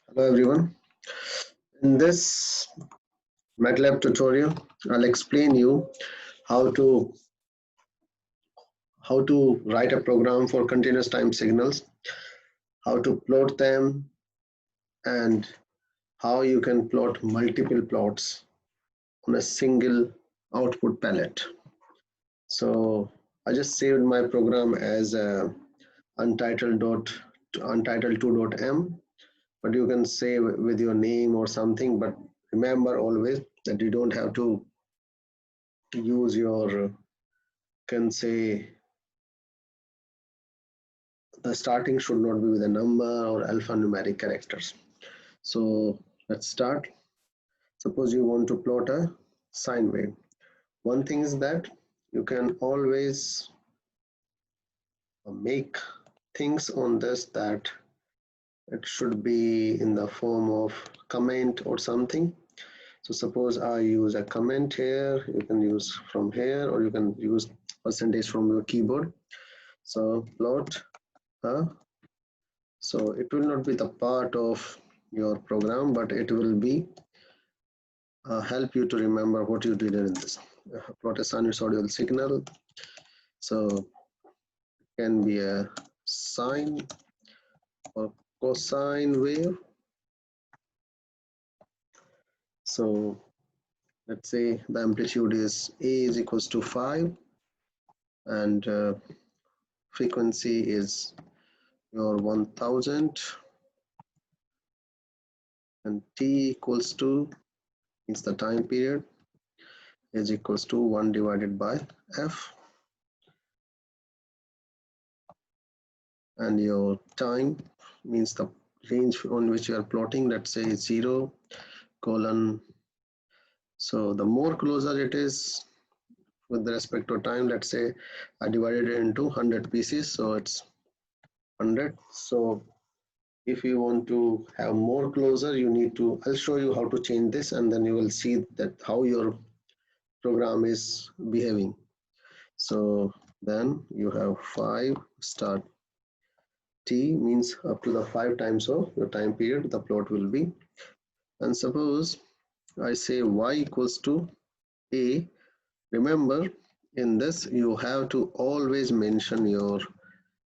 Hello everyone. In this Matlab tutorial, I'll explain you how to write a program for continuous time signals, how to plot them, and how you can plot multiple plots on a single output palette. So I just saved my program as untitled2.m, but you can save with your name or something. But remember always that you don't have to use your can say the starting should not be with a number or alphanumeric characters. So let's start. Suppose you want to plot a sine wave. One thing is that you can always make things on this that it should be in the form of comment or something. So suppose I use a comment here, you can use from here, or you can use percentage from your keyboard. So plot so it will not be the part of your program, but it will be help you to remember what you did in this. Plot a sinusoidal signal. So it can be a sine or cosine wave. So let's say the amplitude is A is equals to 5 and frequency is your 1000 and T equals to means the time period is equals to 1 divided by F, and your time means the range on which you are plotting, let's say 0 colon. So the more closer it is with respect to time, let's say I divided it into 100 pieces, so it's 100. So if you want to have more closer, you need to, I'll show you how to change this, and then you will see that how your program is behaving. So then you have 5 start T means up to the 5 times of your time period the plot will be. And suppose I say y equals to a, remember in this you have to always mention your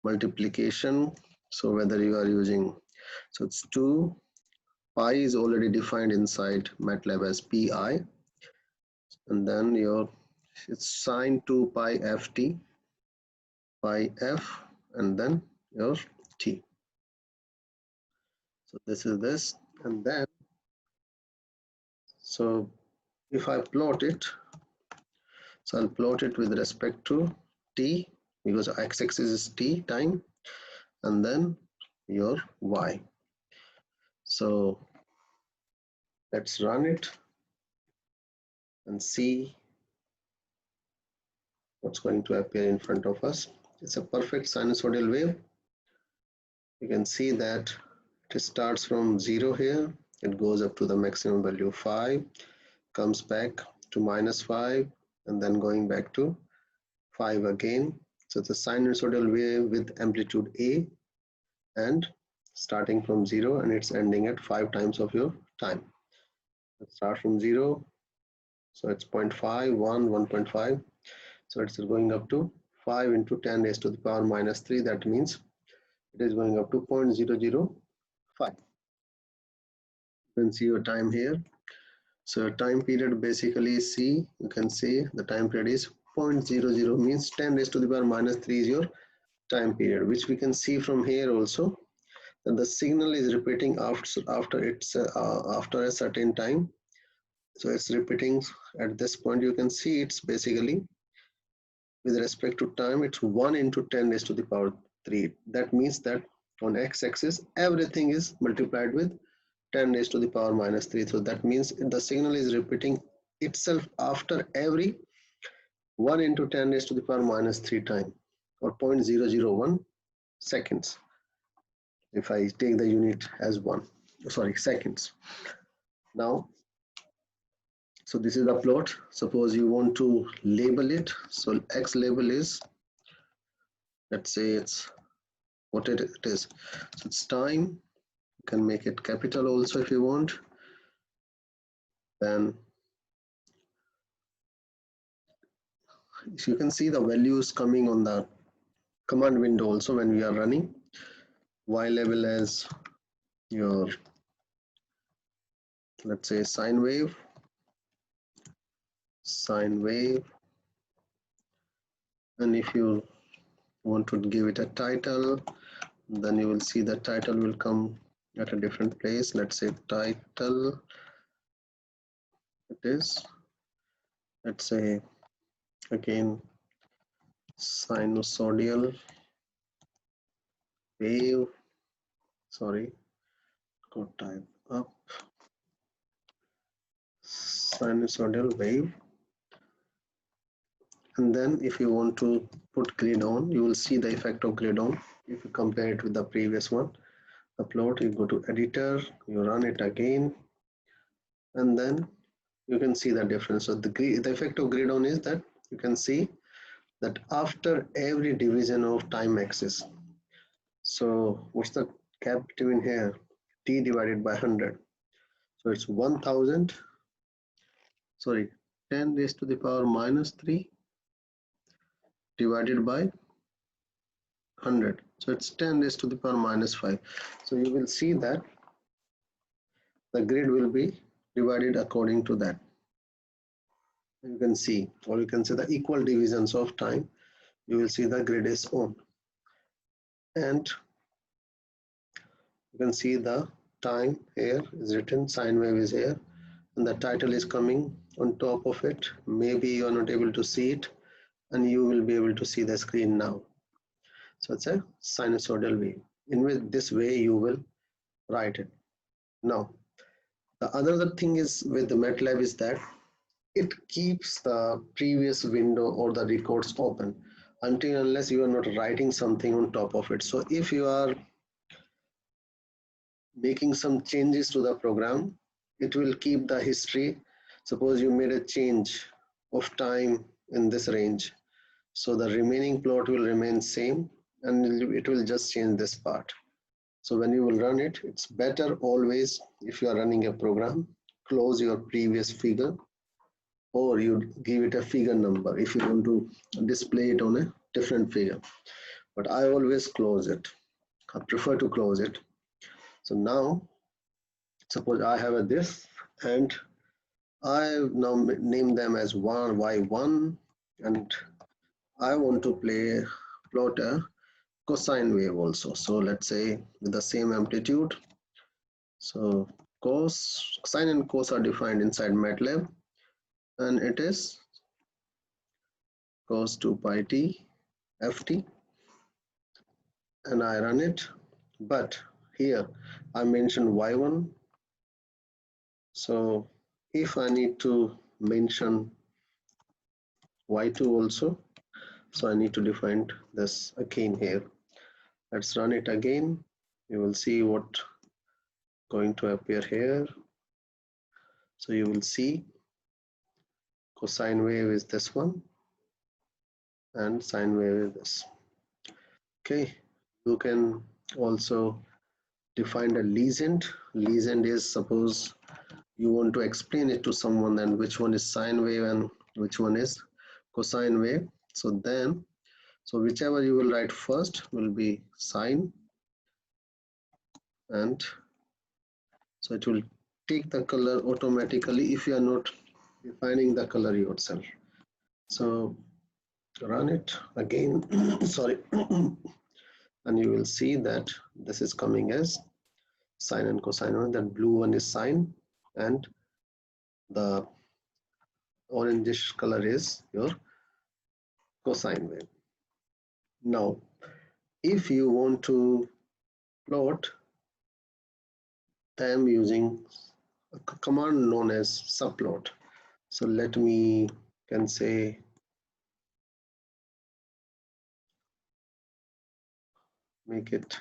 multiplication. So whether you are using, so it's 2 pi is already defined inside MATLAB as pi, and then your it's sine 2 pi ft pi f and then your t. So this is this, and then so if I plot it, so I'll plot it with respect to t because x-axis is t time, and then your y. So let's run it and see what's going to appear in front of us. It's a perfect sinusoidal wave. You can see that it starts from 0 here, it goes up to the maximum value 5, comes back to -5, and then going back to 5 again. So it's a sinusoidal wave with amplitude A and starting from 0, and it's ending at 5 times of your time. Let's start from 0, so it's 0.5, 1, 1.5. So it's going up to 5 into 10 raised to the power -3. That means it is going up to 0.005. You can see your time here. So time period basically C, you can see the time period is 0.00 means 10 raised to the power -3 is your time period, which we can see from here also that the signal is repeating after a certain time. So it's repeating at this point. You can see it's basically with respect to time, it's 1 into 10 raised to the power 3. That means that on x-axis everything is multiplied with 10 raised to the power -3. So that means the signal is repeating itself after every 1 into 10 raised to the power -3 time, or 0.001 seconds. If I take the unit as seconds. Now, so this is the plot. Suppose you want to label it. So X label is, let's say it's what it is. So it's time, You can make it capital also if you want. Then you can see the values coming on the command window also when we are running. Y level as your, let's say, sine wave, and if you want to give it a title, then you will see the title will come at a different place. Let's say title, it is, let's say again, sinusoidal wave, sorry, go type up, sinusoidal wave. And then if you want to put grid on, you will see the effect of grid on. If you compare it with the previous one, the plot, you go to editor, you run it again, and then you can see the difference. So the effect of grid on is that you can see that after every division of time axis, so what's the gap between here? T divided by 100. So it's 1000, sorry, 10 raised to the power minus 3 divided by 100. So it's 10 raised to the power minus 5. So you will see that the grid will be divided according to that. You can see, or you can say the equal divisions of time, you will see the grid is on. And you can see the time here is written, sine wave is here, and the title is coming on top of it. Maybe you are not able to see it, and you will be able to see the screen now. So it's a sinusoidal wave. In this way you will write it. Now, the other thing is with the Matlab is that it keeps the previous window or the records open until unless you are not writing something on top of it. So if you are making some changes to the program, it will keep the history. Suppose you made a change of time in this range, so the remaining plot will remain same and it will just change this part. So when you will run it, it's better always, if you are running a program, close your previous figure, or you give it a figure number if you want to display it on a different figure. But I always close it. I prefer to close it. So now, suppose I have this, and I now name them as y1, and I want to plot a cosine wave also. So let's say with the same amplitude. So sine and cos are defined inside Matlab, and it is cos 2 pi t ft, and I run it. But here I mentioned y1. So if I need to mention y2 also, so I need to define this again here. Let's run it again. You will see what going to appear here. So you will see cosine wave is this one and sine wave is this. Okay, you can also define a legend. Legend is, suppose you want to explain it to someone, and which one is sine wave and which one is cosine wave. So then, so whichever you will write first will be sine, and so it will take the color automatically if you are not defining the color yourself. So run it again, sorry, and you will see that this is coming as sine and cosine. That blue one is sine, and the orangish color is your cosine wave. Now, if you want to plot them using a command known as subplot, so let me can say make it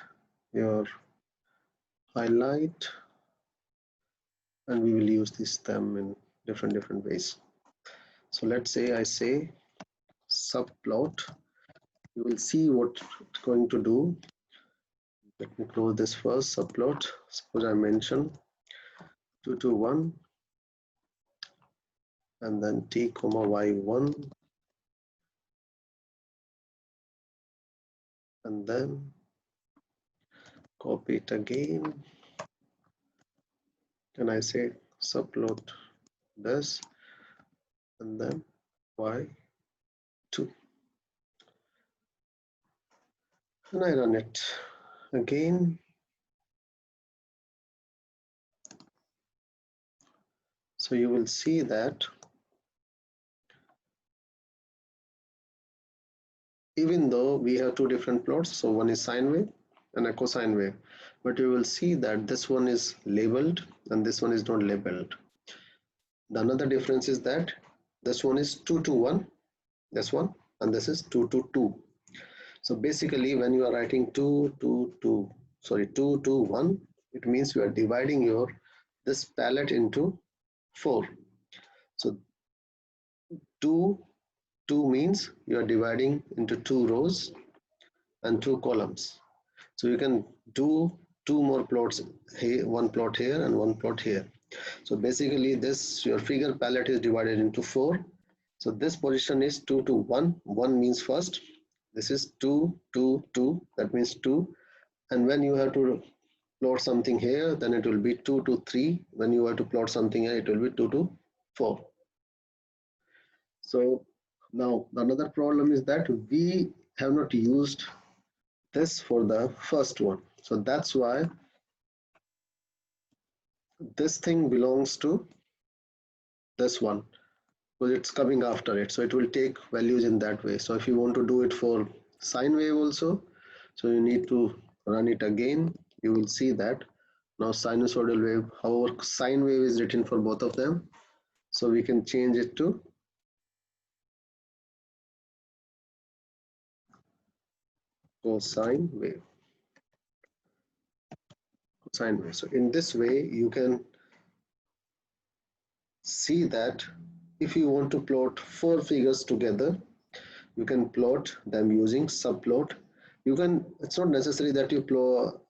your highlight, and we will use this them in different ways. So let's say I say subplot. You will see what it's going to do. Let me close this first subplot. Suppose I mention 2 to 1 and then t comma y1 and then copy it again. Can I say subplot this and then y2 and I run it again. So you will see that even though we have two different plots, so one is sine wave and a cosine wave, but you will see that this one is labeled and this one is not labeled. The another difference is that this one is 2 to 1, this one, and this is 2 to 2. So basically when you are writing 2 to 2, sorry 2 to 1, it means you are dividing your this palette into 4. So 2 2 means you are dividing into 2 rows and 2 columns. So you can do 2 more plots here, one plot here and one plot here. So basically this your figure palette is divided into 4. So this position is 2 to 1. 1 means first. This is 2 2 2. That means 2. And when you have to plot something here, then it will be 2 to 3. When you have to plot something here, it will be 2 to 4. So now another problem is that we have not used this for the first one. So that's why this thing belongs to this one because it's coming after it. So it will take values in that way. So if you want to do it for sine wave also, so you need to run it again. You will see that now sinusoidal wave, however, sine wave is written for both of them. So we can change it to cosine wave. Cosine wave. So in this way, you can see that if you want to plot four figures together, you can plot them using subplot. You can, it's not necessary that you plot,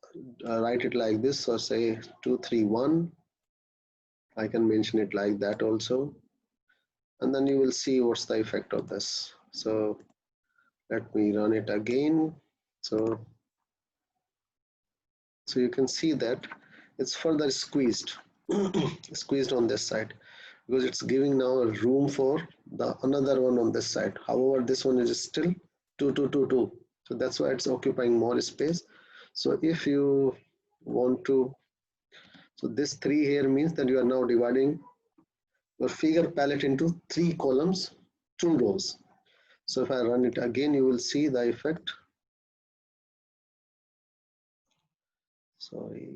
write it like this or say 2 3 1. I can mention it like that also, and then you will see what's the effect of this. So let me run it again. So you can see that it's further squeezed squeezed on this side because it's giving now a room for the another one on this side. However, this one is still 2 2 2 2. So that's why it's occupying more space. So if you want to, so this 3 here means that you are now dividing your figure palette into 3 columns, 2 rows. So if I run it again, you will see the effect. Sorry.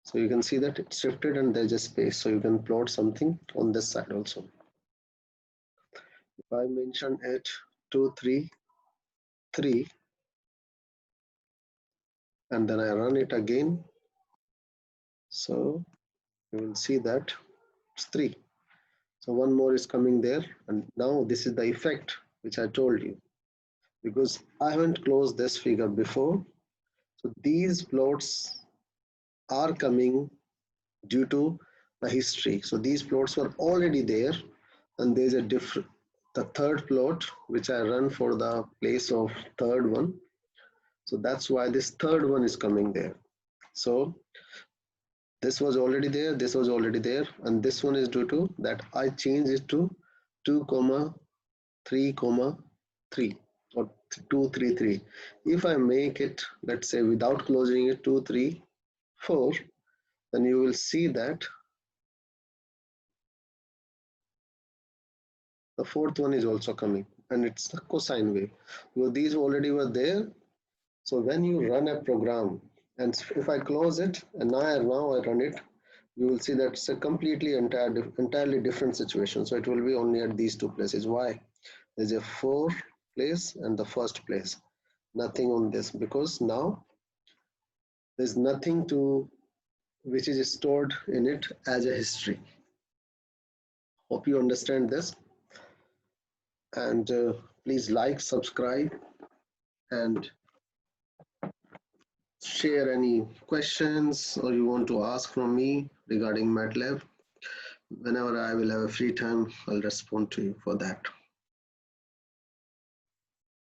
So you can see that it's shifted and there's a space. So you can plot something on this side also. If I mention it 2 3 3 and then I run it again, so you will see that it's 3. So one more is coming there, and now this is the effect which I told you because I haven't closed this figure before. So these plots are coming due to the history. So these plots were already there, and there's a different, the third plot which I run for the place of third one. So that's why this third one is coming there. So this was already there, this was already there, and this one is due to that I changed it to 2 comma 3 comma 3 or 2 3 3. If I make it, let's say without closing it 2 3 4, then you will see that the fourth one is also coming and it's the cosine wave. So these already were there. So when you run a program and if I close it and now I run it, you will see that it's a completely entirely different situation. So it will be only at these two places. Why? There's a 4 place and the first place. Nothing on this because now there's nothing to which is stored in it as a history. Hope you understand this, and please like, subscribe, and share any questions or you want to ask from me regarding MATLAB, whenever I will have a free time, I'll respond to you for that.